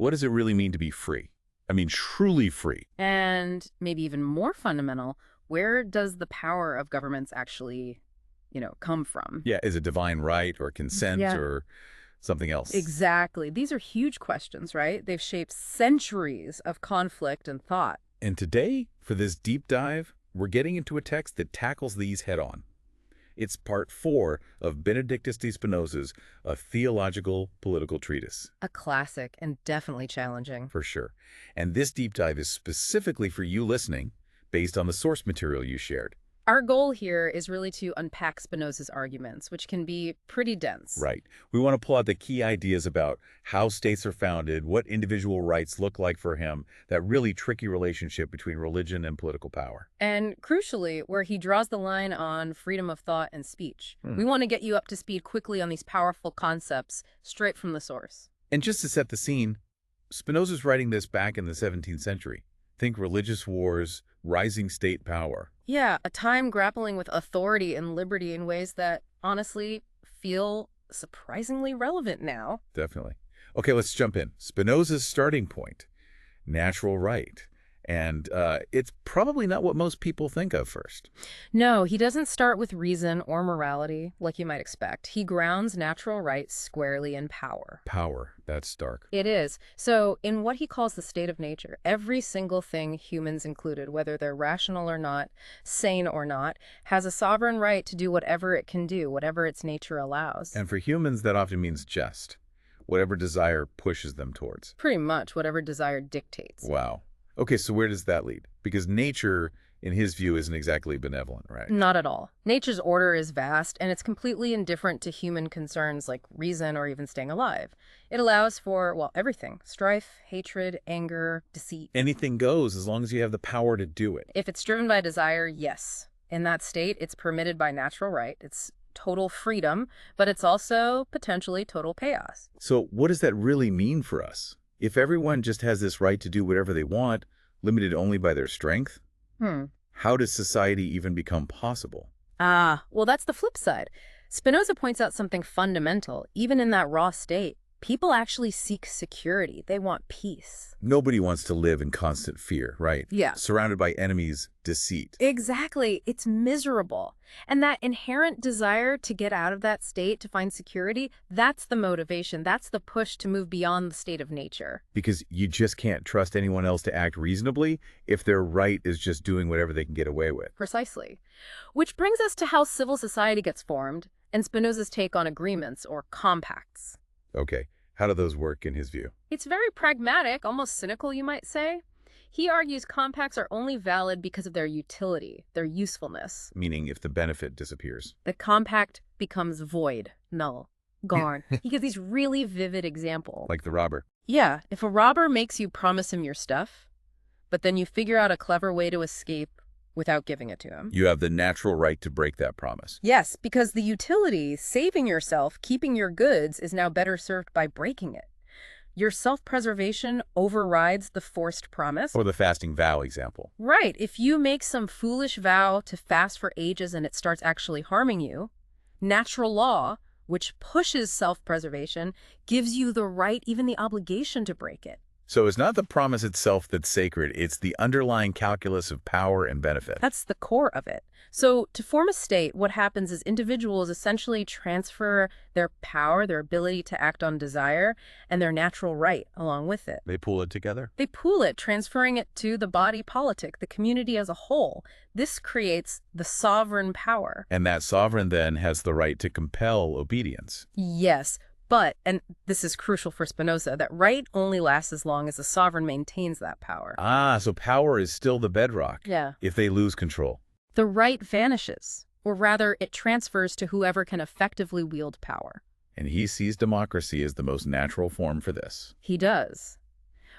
What does it really mean to be free? I mean, truly free. And maybe even more fundamental, where does the power of governments actually, come from? Yeah, is it divine right or consent Yeah. or something else? Exactly. These are huge questions, right? They've shaped centuries of conflict and thought. And today, for this deep dive, we're getting into a text that tackles these head-on. It's part 4 of Benedictus de Spinoza's A Theological-Political Treatise. A classic and definitely challenging. For sure. And this deep dive is specifically for you listening, based on the source material you shared. Our goal here is really to unpack Spinoza's arguments, which can be pretty dense. Right. We want to pull out the key ideas about how states are founded, what individual rights look like for him, that really tricky relationship between religion and political power. And crucially, where he draws the line on freedom of thought and speech. We want to get you up to speed quickly on these powerful concepts straight from the source. And just to set the scene, Spinoza's writing this back in the 17th century. Think religious wars, rising state power. Yeah, a time grappling with authority and liberty in ways that, honestly, feel surprisingly relevant now. Definitely. Okay, let's jump in. Spinoza's starting point, natural right. And it's probably not what most people think of first. No, he doesn't start with reason or morality, like you might expect. He grounds natural rights squarely in power. Power, that's stark. It is. So, in what he calls the state of nature, every single thing, humans included, whether they're rational or not, sane or not, has a sovereign right to do whatever it can do, whatever its nature allows. And for humans, that often means just whatever desire pushes them towards. Pretty much whatever desire dictates. Wow. Okay, so where does that lead? Because nature, in his view, isn't exactly benevolent, right? Not at all. Nature's order is vast, and it's completely indifferent to human concerns like reason or even staying alive. It allows for, well, everything. Strife, hatred, anger, deceit. Anything goes as long as you have the power to do it. If it's driven by desire, yes. In that state, it's permitted by natural right. It's total freedom, but it's also potentially total chaos. So what does that really mean for us? If everyone just has this right to do whatever they want, limited only by their strength, how does society even become possible? Well, that's the flip side. Spinoza points out something fundamental. Even in that raw state, people actually seek security. They want peace. Nobody wants to live in constant fear, right? Yeah. Surrounded by enemies, deceit. Exactly. It's miserable. And that inherent desire to get out of that state, to find security, that's the motivation. That's the push to move beyond the state of nature. Because you just can't trust anyone else to act reasonably if their right is just doing whatever they can get away with. Precisely. Which brings us to how civil society gets formed and Spinoza's take on agreements or compacts. Okay. How do those work in his view? It's very pragmatic, almost cynical, you might say. He argues compacts are only valid because of their utility, their usefulness. Meaning if the benefit disappears. The compact becomes void, null, gone. He gives these really vivid examples. Like the robber. Yeah, if a robber makes you promise him your stuff, but then you figure out a clever way to escape without giving it to him. You have the natural right to break that promise. Yes, because the utility, saving yourself, keeping your goods, is now better served by breaking it. Your self-preservation overrides the forced promise. Or the fasting vow example. Right. If you make some foolish vow to fast for ages and it starts actually harming you, natural law, which pushes self-preservation, gives you the right, even the obligation to break it. So it's not the promise itself that's sacred, it's the underlying calculus of power and benefit. That's the core of it. So to form a state, what happens is individuals essentially transfer their power, their ability to act on desire, and their natural right along with it. They pool it together? They pool it, transferring it to the body politic, the community as a whole. This creates the sovereign power. And that sovereign then has the right to compel obedience. Yes. But, and this is crucial for Spinoza, that right only lasts as long as the sovereign maintains that power. So power is still the bedrock. Yeah. If they lose control. The right vanishes, or rather, it transfers to whoever can effectively wield power. And he sees democracy as the most natural form for this. He does.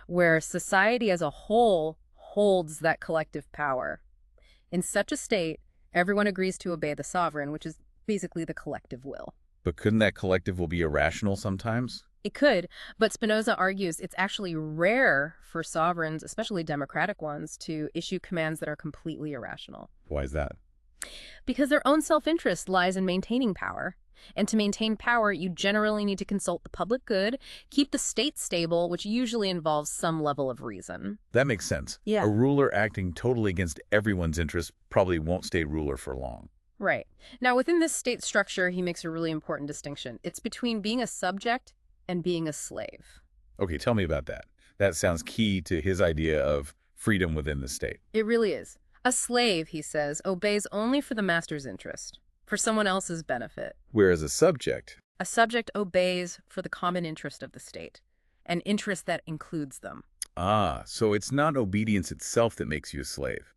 Where society as a whole holds that collective power. In such a state, everyone agrees to obey the sovereign, which is basically the collective will. But couldn't that collective will be irrational sometimes? It could, but Spinoza argues it's actually rare for sovereigns, especially democratic ones, to issue commands that are completely irrational. Why is that? Because their own self-interest lies in maintaining power. And to maintain power, you generally need to consult the public good, keep the state stable, which usually involves some level of reason. That makes sense. Yeah. A ruler acting totally against everyone's interests probably won't stay ruler for long. Right. Now, within this state structure, he makes a really important distinction. It's between being a subject and being a slave. Okay, tell me about that. That sounds key to his idea of freedom within the state. It really is. A slave, he says, obeys only for the master's interest, for someone else's benefit. Whereas a subject, A subject obeys for the common interest of the state, an interest that includes them. so it's not obedience itself that makes you a slave.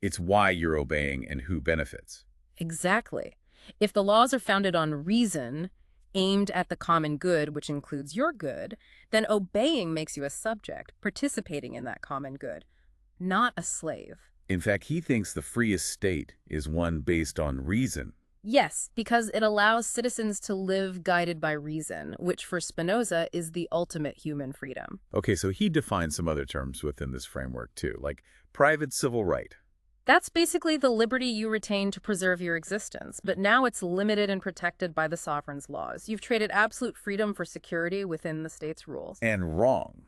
It's why you're obeying and who benefits. Exactly. If the laws are founded on reason, aimed at the common good, which includes your good, then obeying makes you a subject, participating in that common good, not a slave. In fact, he thinks the freest state is one based on reason. Yes, because it allows citizens to live guided by reason, which for Spinoza is the ultimate human freedom. Okay, so he defines some other terms within this framework too, like private civil right. That's basically the liberty you retain to preserve your existence, but now it's limited and protected by the sovereign's laws. You've traded absolute freedom for security within the state's rules. And wrong.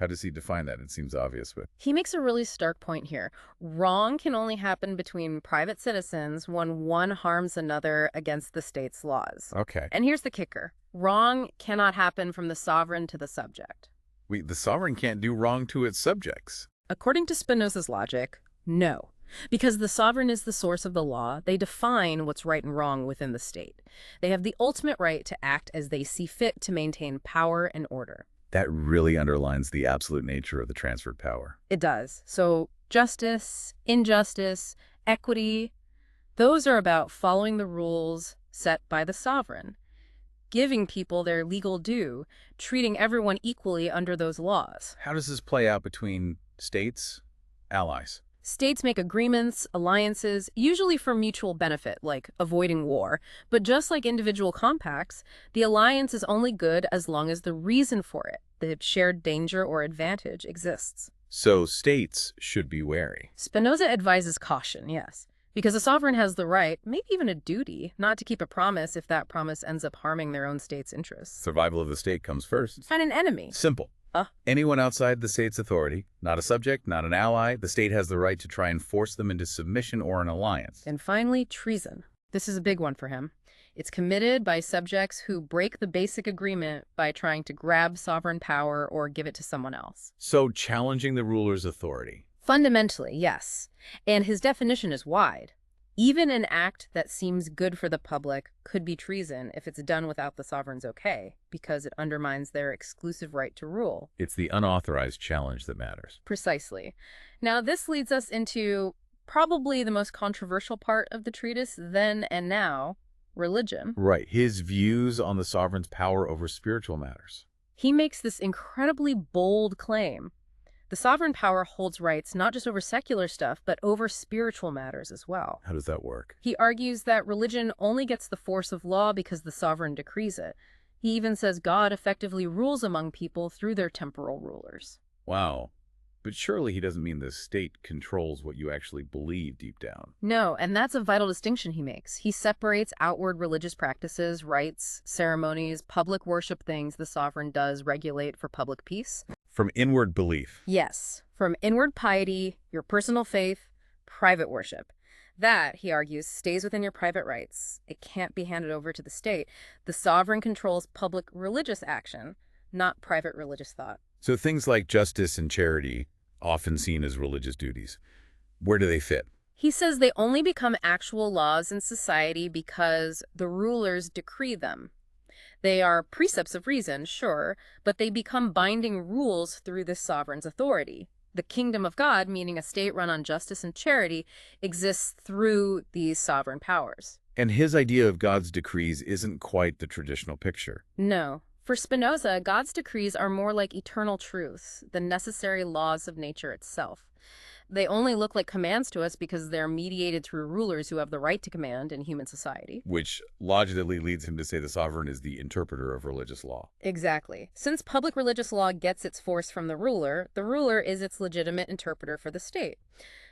How does he define that? It seems obvious, but... He makes a really stark point here. Wrong can only happen between private citizens when one harms another against the state's laws. Okay. And here's the kicker. Wrong cannot happen from the sovereign to the subject. The sovereign can't do wrong to its subjects. According to Spinoza's logic, no. Because the sovereign is the source of the law, they define what's right and wrong within the state. They have the ultimate right to act as they see fit to maintain power and order. That really underlines the absolute nature of the transferred power. It does. So justice, injustice, equity, those are about following the rules set by the sovereign, giving people their legal due, treating everyone equally under those laws. How does this play out between states, allies? States make agreements, alliances, usually for mutual benefit, like avoiding war. But just like individual compacts, the alliance is only good as long as the reason for it, the shared danger or advantage, exists. So states should be wary. Spinoza advises caution, yes, because a sovereign has the right, maybe even a duty, not to keep a promise if that promise ends up harming their own state's interests. Survival of the state comes first. Find an enemy. Simple. Anyone outside the state's authority, not a subject, not an ally, the state has the right to try and force them into submission or an alliance. And finally, treason. This is a big one for him. It's committed by subjects who break the basic agreement by trying to grab sovereign power or give it to someone else. So challenging the ruler's authority. Fundamentally, yes. And his definition is wide. Even an act that seems good for the public could be treason if it's done without the sovereign's okay, because it undermines their exclusive right to rule. It's the unauthorized challenge that matters. Precisely. Now, this leads us into probably the most controversial part of the treatise, then and now, religion. Right. His views on the sovereign's power over spiritual matters. He makes this incredibly bold claim. The sovereign power holds rights not just over secular stuff, but over spiritual matters as well. How does that work? He argues that religion only gets the force of law because the sovereign decrees it. He even says God effectively rules among people through their temporal rulers. Wow. But surely he doesn't mean the state controls what you actually believe deep down. No, and that's a vital distinction he makes. He separates outward religious practices, rites, ceremonies, public worship things the sovereign does regulate for public peace. From inward belief. Yes, from inward piety, your personal faith, private worship. That, he argues, stays within your private rights. It can't be handed over to the state. The sovereign controls public religious action, not private religious thought. So things like justice and charity, often seen as religious duties, where do they fit? He says they only become actual laws in society because the rulers decree them. They are precepts of reason, sure, but they become binding rules through this sovereign's authority. The kingdom of God, meaning a state run on justice and charity, exists through these sovereign powers. And his idea of God's decrees isn't quite the traditional picture. No. For Spinoza, God's decrees are more like eternal truths, the necessary laws of nature itself. They only look like commands to us because they're mediated through rulers who have the right to command in human society. Which logically leads him to say the sovereign is the interpreter of religious law. Exactly. Since public religious law gets its force from the ruler is its legitimate interpreter for the state.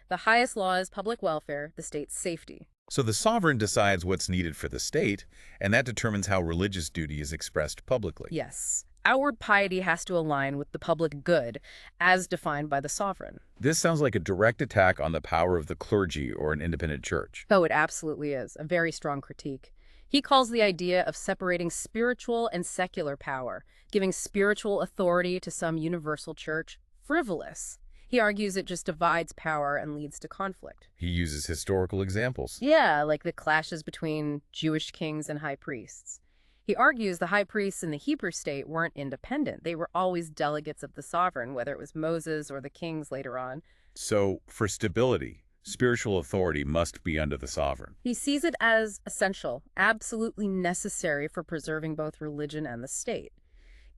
The highest law is public welfare, the state's safety. So the sovereign decides what's needed for the state, and that determines how religious duty is expressed publicly. Yes. Outward piety has to align with the public good, as defined by the sovereign. This sounds like a direct attack on the power of the clergy or an independent church. Oh, it absolutely is. A very strong critique. He calls the idea of separating spiritual and secular power, giving spiritual authority to some universal church, frivolous. He argues it just divides power and leads to conflict. He uses historical examples. Yeah, like the clashes between Jewish kings and high priests. He argues the high priests in the Hebrew state weren't independent. They were always delegates of the sovereign, whether it was Moses or the kings later on. So, for stability, spiritual authority must be under the sovereign. He sees it as essential, absolutely necessary for preserving both religion and the state.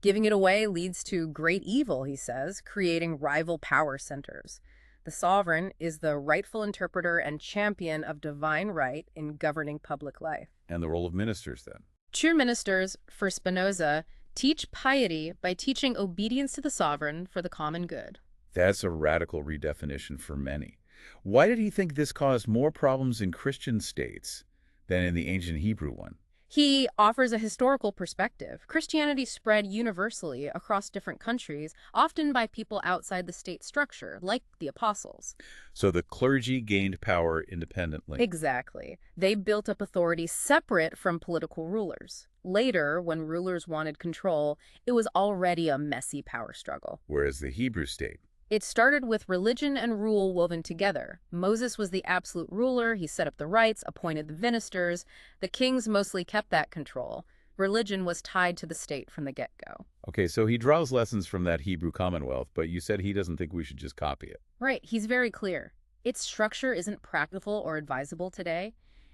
Giving it away leads to great evil, he says, creating rival power centers. The sovereign is the rightful interpreter and champion of divine right in governing public life. And the role of ministers, then? True ministers, for Spinoza, teach piety by teaching obedience to the sovereign for the common good. That's a radical redefinition for many. Why did he think this caused more problems in Christian states than in the ancient Hebrew one? He offers a historical perspective. Christianity spread universally across different countries, often by people outside the state structure, like the apostles. So the clergy gained power independently. Exactly. They built up authority separate from political rulers. Later, when rulers wanted control, it was already a messy power struggle. Whereas the Hebrew state, it started with religion and rule woven together. Moses was the absolute ruler. He set up the rites, appointed the ministers. The kings mostly kept that control. Religion was tied to the state from the get-go. okay, so he draws lessons from that Hebrew commonwealth, but you said he doesn't think we should just copy it. Right, he's very clear. Its structure isn't practical or advisable today.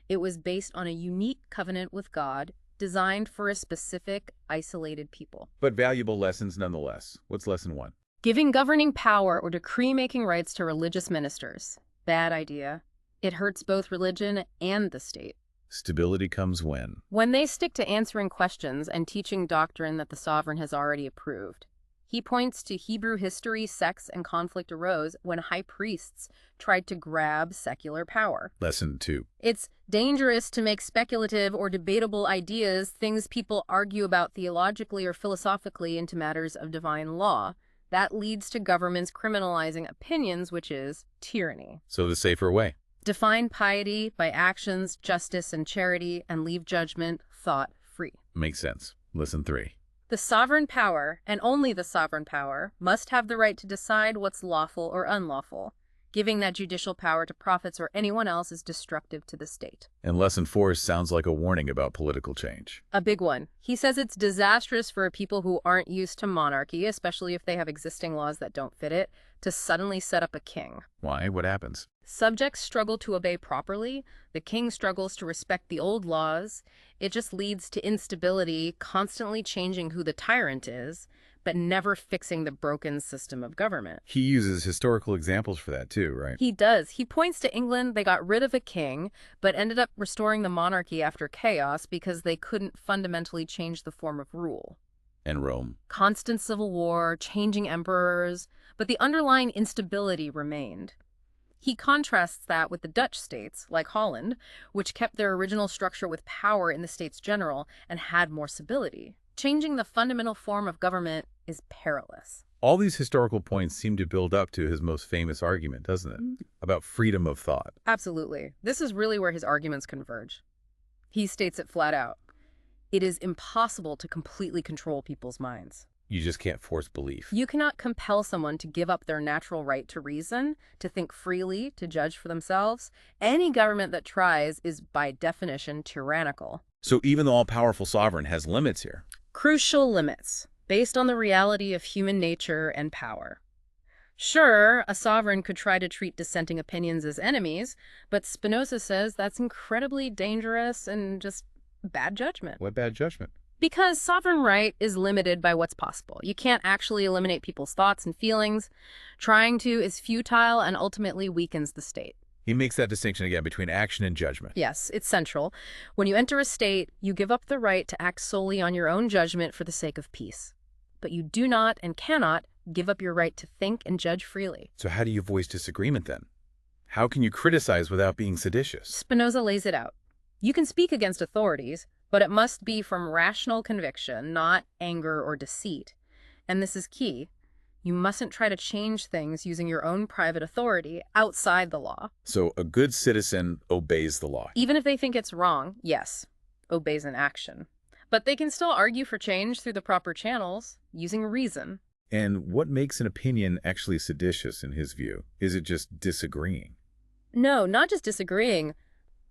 It was based on a unique covenant with God, designed for a specific, isolated people. But valuable lessons nonetheless. What's lesson one? Giving governing power or decree-making rights to religious ministers. Bad idea. It hurts both religion and the state. Stability comes when? When they stick to answering questions and teaching doctrine that the sovereign has already approved. He points to Hebrew history, sects, and conflict arose when high priests tried to grab secular power. Lesson two. It's dangerous to make speculative or debatable ideas, things people argue about theologically or philosophically, into matters of divine law. That leads to governments criminalizing opinions, which is tyranny. So the safer way? Define piety by actions, justice, and charity, and leave judgment, thought free. Makes sense. Lesson three. The sovereign power, and only the sovereign power, must have the right to decide what's lawful or unlawful. Giving that judicial power to prophets or anyone else is destructive to the state. And lesson four sounds like a warning about political change. A big one. He says it's disastrous for people who aren't used to monarchy, especially if they have existing laws that don't fit it, to suddenly set up a king. Why? What happens? Subjects struggle to obey properly. The king struggles to respect the old laws. It just leads to instability, constantly changing who the tyrant is, but never fixing the broken system of government. He uses historical examples for that too, right? He does. He points to England. They got rid of a king, but ended up restoring the monarchy after chaos because they couldn't fundamentally change the form of rule. And Rome. Constant civil war, changing emperors, but the underlying instability remained. He contrasts that with the Dutch states, like Holland, which kept their original structure with power in the States General and had more stability. Changing the fundamental form of government is perilous. All these historical points seem to build up to his most famous argument, doesn't it? About freedom of thought. Absolutely. This is really where his arguments converge. He states it flat out. It is impossible to completely control people's minds. You just can't force belief. You cannot compel someone to give up their natural right to reason, to think freely, to judge for themselves. Any government that tries is, by definition, tyrannical. So even the all-powerful sovereign has limits here. Crucial limits, based on the reality of human nature and power. Sure, a sovereign could try to treat dissenting opinions as enemies, but Spinoza says that's incredibly dangerous and just bad judgment. What bad judgment? Because sovereign right is limited by what's possible. You can't actually eliminate people's thoughts and feelings. Trying to is futile and ultimately weakens the state. He makes that distinction again between action and judgment. Yes, it's central. When you enter a state, you give up the right to act solely on your own judgment for the sake of peace. But you do not and cannot give up your right to think and judge freely. So how do you voice disagreement then? How can you criticize without being seditious? Spinoza lays it out. You can speak against authorities, but it must be from rational conviction, not anger or deceit. And this is key. You mustn't try to change things using your own private authority outside the law. So a good citizen obeys the law. Even if they think it's wrong, yes, obeys an action. But they can still argue for change through the proper channels, using reason. And what makes an opinion actually seditious in his view? Is it just disagreeing? No, not just disagreeing.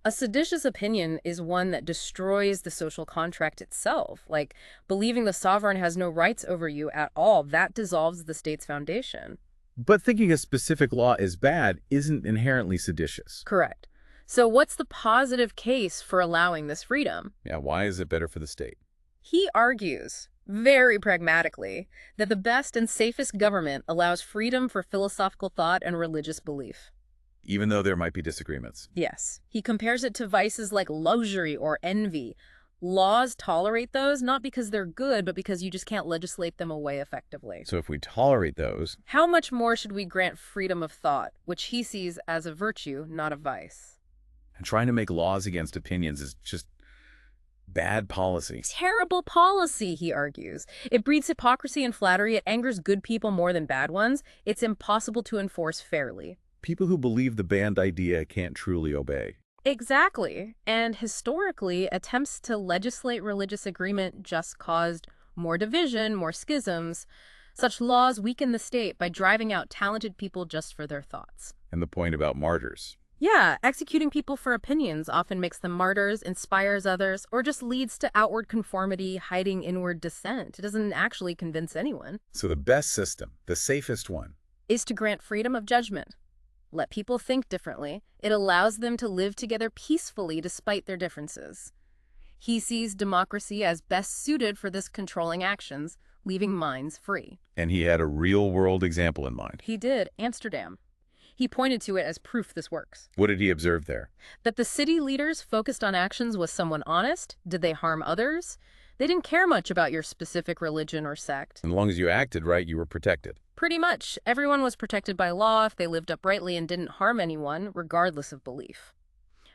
A seditious opinion is one that destroys the social contract itself, like believing the sovereign has no rights over you at all. That dissolves the state's foundation. But thinking a specific law is bad isn't inherently seditious. Correct. So what's the positive case for allowing this freedom? Yeah, why is it better for the state? He argues, very pragmatically, that the best and safest government allows freedom for philosophical thought and religious belief. Even though there might be disagreements. Yes. He compares it to vices like luxury or envy. Laws tolerate those not because they're good, but because you just can't legislate them away effectively. So if we tolerate those, how much more should we grant freedom of thought, which he sees as a virtue, not a vice? and trying to make laws against opinions is just bad policy. Terrible policy, he argues. It breeds hypocrisy and flattery. It angers good people more than bad ones. It's impossible to enforce fairly. People who believe the banned idea can't truly obey. Exactly. And historically, attempts to legislate religious agreement just caused more division, more schisms. Such laws weaken the state by driving out talented people just for their thoughts. And the point about martyrs. Yeah, executing people for opinions often makes them martyrs, inspires others, or just leads to outward conformity, hiding inward dissent. It doesn't actually convince anyone. So the best system, the safest one, is to grant freedom of judgment. Let people think differently. It allows them to live together peacefully despite their differences. He sees democracy as best suited for this controlling actions, leaving minds free. And he had a real-world example in mind. He did, Amsterdam. He pointed to it as proof this works. What did he observe there? That the city leaders focused on actions. Was someone honest? Did they harm others? They didn't care much about your specific religion or sect. As long as you acted right, you were protected. Pretty much. Everyone was protected by law if they lived uprightly and didn't harm anyone, regardless of belief.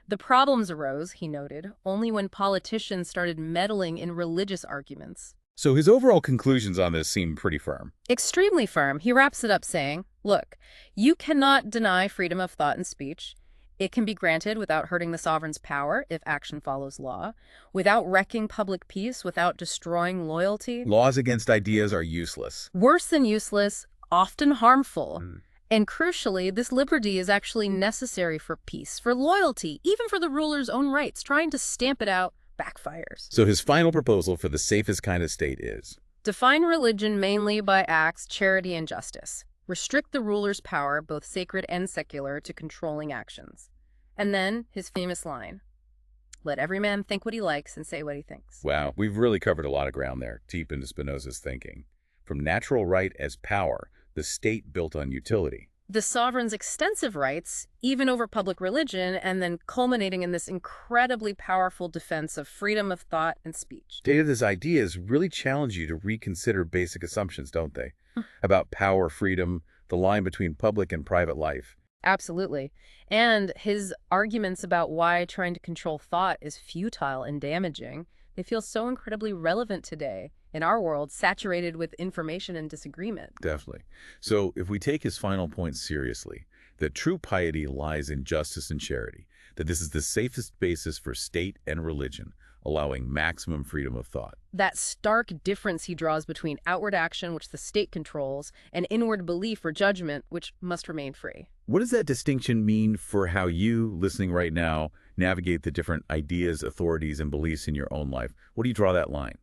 The problems arose, he noted, only when politicians started meddling in religious arguments. So his overall conclusions on this seem pretty firm. Extremely firm. He wraps it up saying, look, you cannot deny freedom of thought and speech. It can be granted without hurting the sovereign's power if action follows law, without wrecking public peace, without destroying loyalty. Laws against ideas are useless. Worse than useless, often harmful. And crucially, this liberty is actually necessary for peace, for loyalty, even for the ruler's own rights. Trying to stamp it out backfires. So his final proposal for the safest kind of state is? Define religion mainly by acts, charity, and justice. Restrict the ruler's power, both sacred and secular, to controlling actions. And then, his famous line, let every man think what he likes and say what he thinks. Wow, we've really covered a lot of ground there, deep into Spinoza's thinking. From natural right as power, the state built on utility. The sovereign's extensive rights, even over public religion, and then culminating in this incredibly powerful defense of freedom of thought and speech. David's ideas really challenge you to reconsider basic assumptions, don't they? About power, freedom, the line between public and private life. Absolutely. And his arguments about why trying to control thought is futile and damaging, they feel so incredibly relevant today in our world, saturated with information and disagreement. Definitely. So if we take his final point seriously, that true piety lies in justice and charity, that this is the safest basis for state and religion, allowing maximum freedom of thought. That stark difference he draws between outward action, which the state controls, and inward belief or judgment, which must remain free. What does that distinction mean for how you, listening right now, navigate the different ideas, authorities, and beliefs in your own life? What do you draw that line?